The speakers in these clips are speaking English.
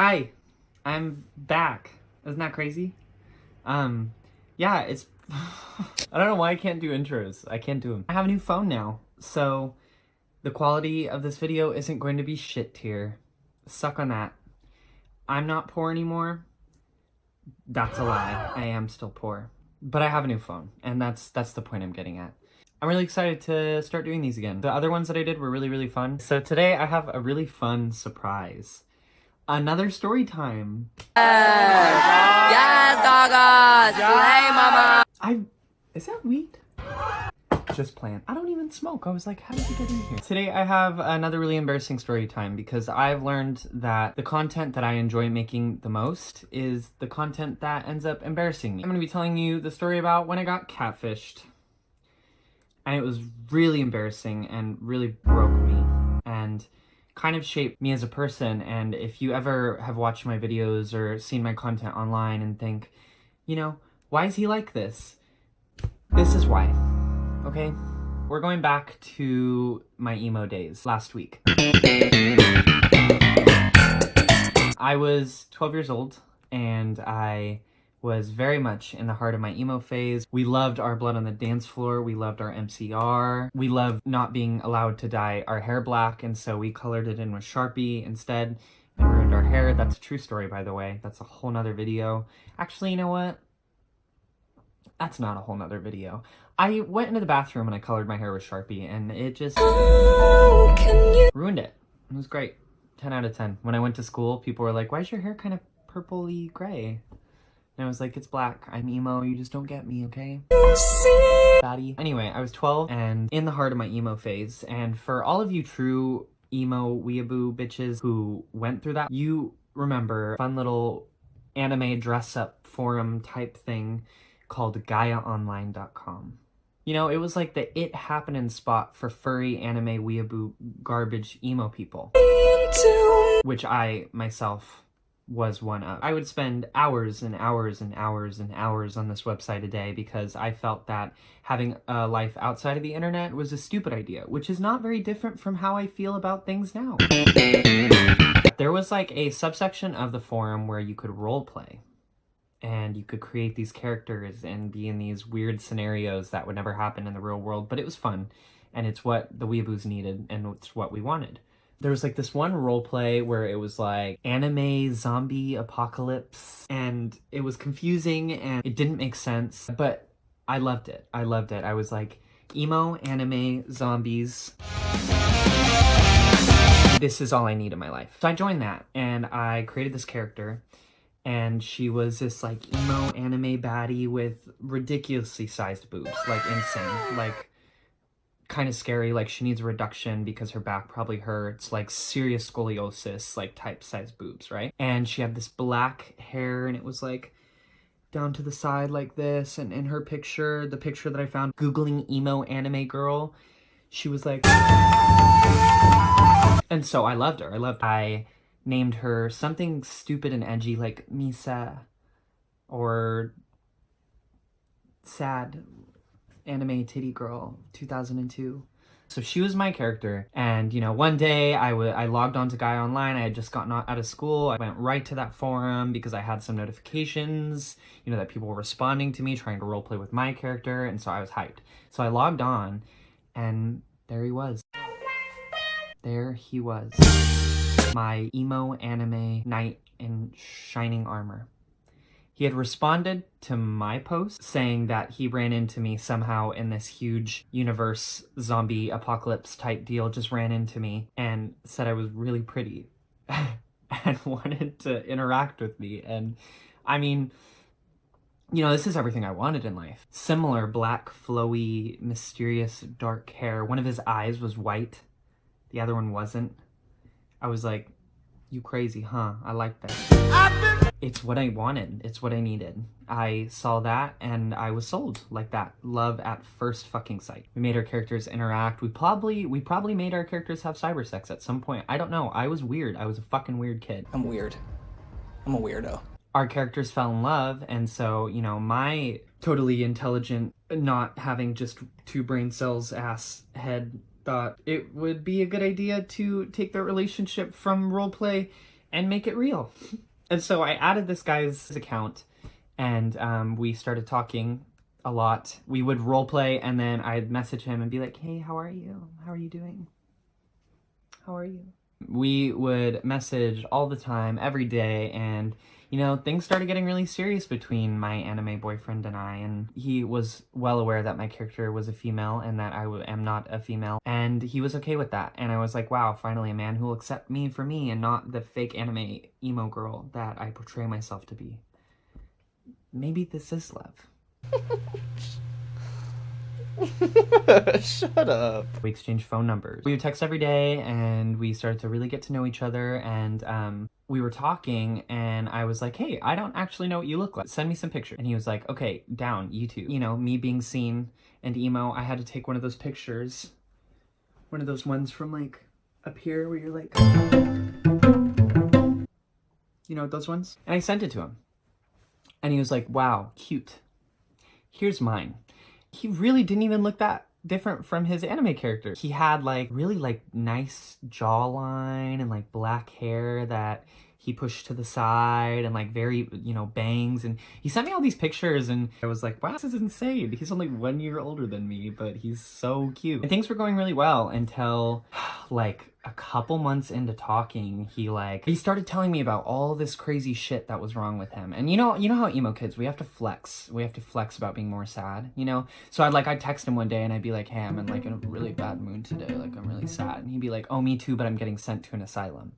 Hi, I'm back. Isn't that crazy? Yeah, it's... I don't know why I can't do intros. I can't do them. I have a new phone now, so the quality of this video isn't going to be shit tier. Suck on that. I'm not poor anymore. That's a lie. I am still poor. But I have a new phone, and that's the point I'm getting at. I'm really excited to start doing these again. The other ones that I did were really fun. So today I have a really fun surprise. Another story time. Yes, gaga! Slay, mama! Is that weed? Just playing. I don't even smoke. I was like, how did you get in here? Today I have another really embarrassing story time because I've learned that the content that I enjoy making the most is the content that ends up embarrassing me. I'm gonna be telling you the story about when I got catfished. And it was really embarrassing and really broke me and kind of shaped me as a person. And if you ever have watched my videos or seen my content online and think, you know, why is he like this? This is why, okay? We're going back to my emo days last week. I was 12 years old and I was very much in the heart of my emo phase. We loved our blood on the dance floor. We loved our MCR. We loved not being allowed to dye our hair black, and so we colored it in with Sharpie instead and ruined our hair. That's a true story, by the way. That's a whole nother video. Actually, you know what? That's not a whole nother video. I went into the bathroom and I colored my hair with Sharpie, and it just ruined it. It was great. 10 out of 10. When I went to school, people were like, why is your hair kind of purpley gray? And I was like, it's black. I'm emo. You just don't get me, okay? Fatty. Anyway, I was 12 and in the heart of my emo phase. And for all of you true emo weeaboo bitches who went through that, you remember a fun little anime dress-up forum type thing called GaiaOnline.com. You know, it was like the it happening spot for furry anime weeaboo garbage emo people. Which I myself was one of. I would spend hours and hours and hours and hours on this website a day because I felt that having a life outside of the internet was a stupid idea, which is not very different from how I feel about things now. There was like a subsection of the forum where you could role play and you could create these characters and be in these weird scenarios that would never happen in the real world, but it was fun and it's what the weeaboos needed and it's what we wanted. There was like this one role play where it was like anime zombie apocalypse and it was confusing and it didn't make sense, but I loved it. I loved it. I was like, emo, anime, zombies. This is all I need in my life. So I joined that and I created this character and she was this like emo anime baddie with ridiculously sized boobs, like insane, like kind of scary, like she needs a reduction because her back probably hurts, like serious scoliosis, like type size boobs, right? And she had this black hair and it was like down to the side like this, and in her picture, the picture that I found Googling emo anime girl, she was like, and so I loved her. I named her something stupid and edgy like Misa or Sad Anime Titty Girl 2002. So she was my character, and you know, one day I logged on to Gaia Online. I had just gotten out of school. I went right to that forum because I had some notifications, you know, that people were responding to me trying to roleplay with my character, and so I was hyped. So I logged on and there he was. There he was. My emo anime knight in shining armor. He had responded to my post saying that he ran into me somehow in this huge universe zombie apocalypse type deal, just ran into me and said I was really pretty and wanted to interact with me. And I mean, you know, this is everything I wanted in life. Similar black, flowy, mysterious, dark hair. One of his eyes was white. The other one wasn't. I was like, you crazy, huh? I like that. It's what I wanted. It's what I needed. I saw that and I was sold like that. Love at first fucking sight. We made our characters interact. We probably made our characters have cyber sex at some point. I don't know. I was weird. I was a fucking weird kid. I'm weird. I'm a weirdo. Our characters fell in love, and so, you know, my totally intelligent, not having just 2 brain cells ass head thought it would be a good idea to take their relationship from roleplay and make it real. And so I added this guy's account, and we started talking a lot. We would role play, and then I'd message him and be like, hey, how are you? How are you doing? How are you? We would message all the time, every day, and things started getting really serious between my anime boyfriend and I, and he was well aware that my character was a female and that I am not a female, and he was okay with that. And I was like, wow, finally a man who will accept me for me and not the fake anime emo girl that I portray myself to be. Maybe this is love. Shut up. We exchanged phone numbers. We would text every day, and we started to really get to know each other, and we were talking, and I was like, hey, I don't actually know what you look like. Send me some pictures. And he was like, okay, down, YouTube. Me being seen and emo, I had to take one of those pictures. One of those ones from, like, up here where you're like... those ones? And I sent it to him. And he was like, wow, cute. Here's mine. He really didn't even look that different from his anime character. He had really nice jawline and black hair that he pushed to the side and very, bangs. And he sent me all these pictures, and I was like, wow, this is insane. He's only 1 year older than me, but he's so cute. And things were going really well until a couple months into talking, he started telling me about all this crazy shit that was wrong with him. And you know how emo kids, we have to flex. We have to flex about being more sad, So I'd text him one day and I'd be like, hey, I'm in a really bad mood today. I'm really sad. And he'd be like, oh, me too, but I'm getting sent to an asylum.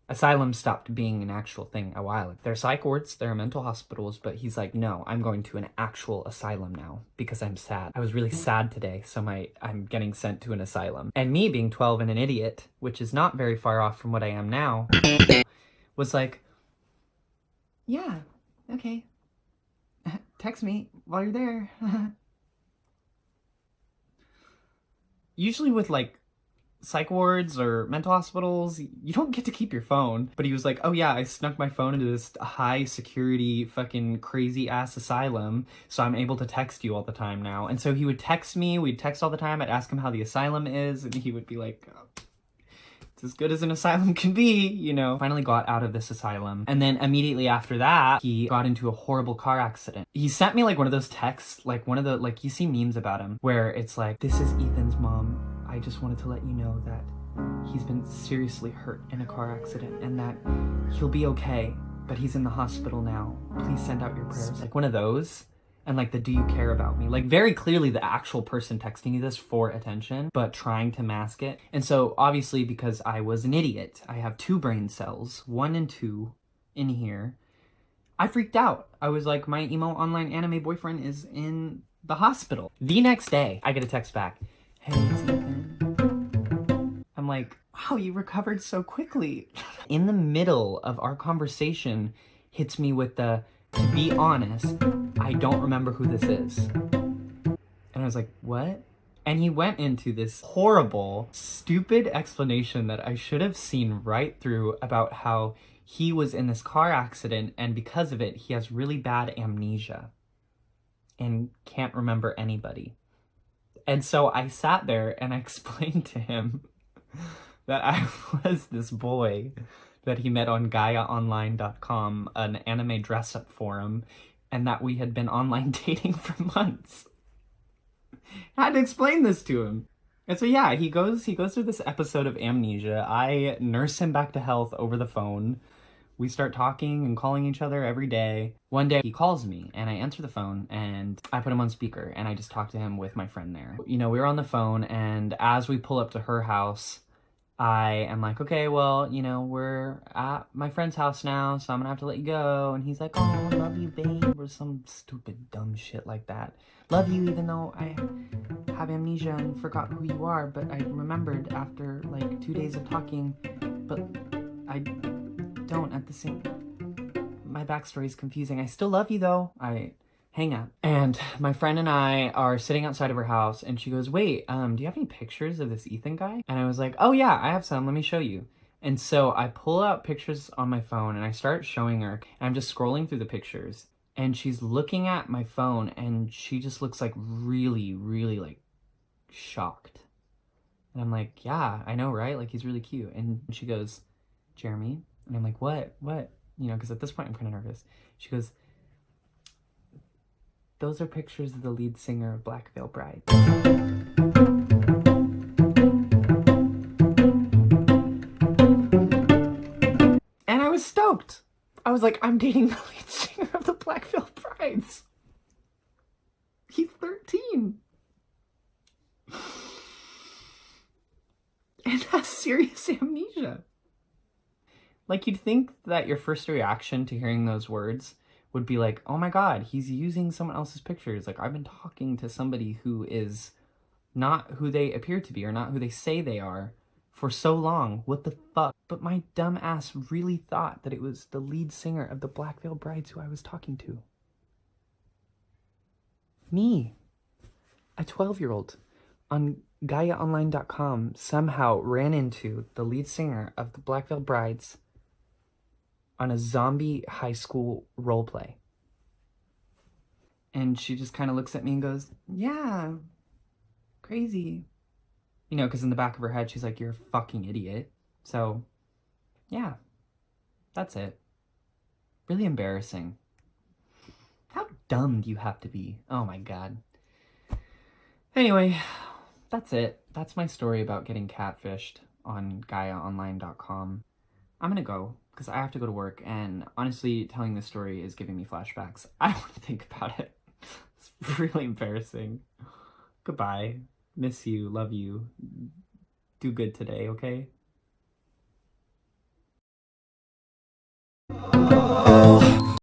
Asylum stopped being an actual thing a while ago. They're psych wards, they're mental hospitals, but he's like, no, I'm going to an actual asylum now because I'm sad. I was really sad today, so I'm getting sent to an asylum. And me being 12 and an idiot, which is not very far off from what I am now, was like, yeah, okay. Text me while you're there. Usually with psych wards or mental hospitals, you don't get to keep your phone. But he was like, oh yeah, I snuck my phone into this high security fucking crazy ass asylum, so I'm able to text you all the time now. And so he would text me, we'd text all the time, I'd ask him how the asylum is, and he would be like, oh, it's as good as an asylum can be, Finally got out of this asylum. And then immediately after that, he got into a horrible car accident. He sent me one of those texts, one of the, you see memes about him, where it's like, this is Ethan's mom. I just wanted to let you know that he's been seriously hurt in a car accident and that he'll be okay, but he's in the hospital now. Please send out your prayers. One of those. And the do you care about me? Very clearly the actual person texting you this for attention, but trying to mask it. And so obviously because I was an idiot, I have 2 brain cells, 1 and 2 in here. I freaked out. I was like, my emo online anime boyfriend is in the hospital. The next day, I get a text back. Hey, it's Ethan. I'm like, wow, you recovered so quickly. In the middle of our conversation, hits me with the, to be honest, I don't remember who this is. And I was like, what? And he went into this horrible, stupid explanation that I should have seen right through about how he was in this car accident, and because of it, he has really bad amnesia and can't remember anybody. And so I sat there and I explained to him that I was this boy that he met on GaiaOnline.com, an anime dress-up forum, and that we had been online dating for months. I had to explain this to him. And so yeah, he goes through this episode of amnesia. I nurse him back to health over the phone. We start talking and calling each other every day. One day he calls me and I answer the phone and I put him on speaker and I just talk to him with my friend there. We were on the phone, and as we pull up to her house, I am like, okay, well, we're at my friend's house now, so I'm gonna have to let you go. And he's like, oh, love you, babe, or some stupid dumb shit like that. Love you even though I have amnesia and forgot who you are, but I remembered after 2 days of talking, but I don't at the same... My backstory is confusing. I still love you though. I hang up. And my friend and I are sitting outside of her house, and she goes, wait, do you have any pictures of this Ethan guy? And I was like, oh yeah, I have some. Let me show you. And so I pull out pictures on my phone and I start showing her, and I'm just scrolling through the pictures, and she's looking at my phone and she just looks really, really shocked. And I'm like, yeah, I know, right? He's really cute. And she goes, Jeremy, And I'm like, what? You know, because at this point I'm kind of nervous. She goes, those are pictures of the lead singer of Black Veil Bride. And I was stoked. I was like, I'm dating the lead singer of the Black Veil Brides. He's 13. And has serious amnesia. Like, you'd think that your first reaction to hearing those words would be like, oh my god, he's using someone else's pictures. Like, I've been talking to somebody who is not who they appear to be or not who they say they are for so long. What the fuck? But my dumb ass really thought that it was the lead singer of the Black Veil Brides who I was talking to. Me, a 12-year-old on GaiaOnline.com, somehow ran into the lead singer of the Black Veil Brides on a zombie high school roleplay. And she just kind of looks at me and goes, yeah, crazy. You know, because in the back of her head, she's like, you're a fucking idiot. So, yeah, that's it. Really embarrassing. How dumb do you have to be? Oh my god. Anyway, that's it. That's my story about getting catfished on GaiaOnline.com. I'm gonna go, because I have to go to work, and honestly, telling this story is giving me flashbacks. I don't want to think about it. It's really embarrassing. Goodbye. Miss you. Love you. Do good today, okay?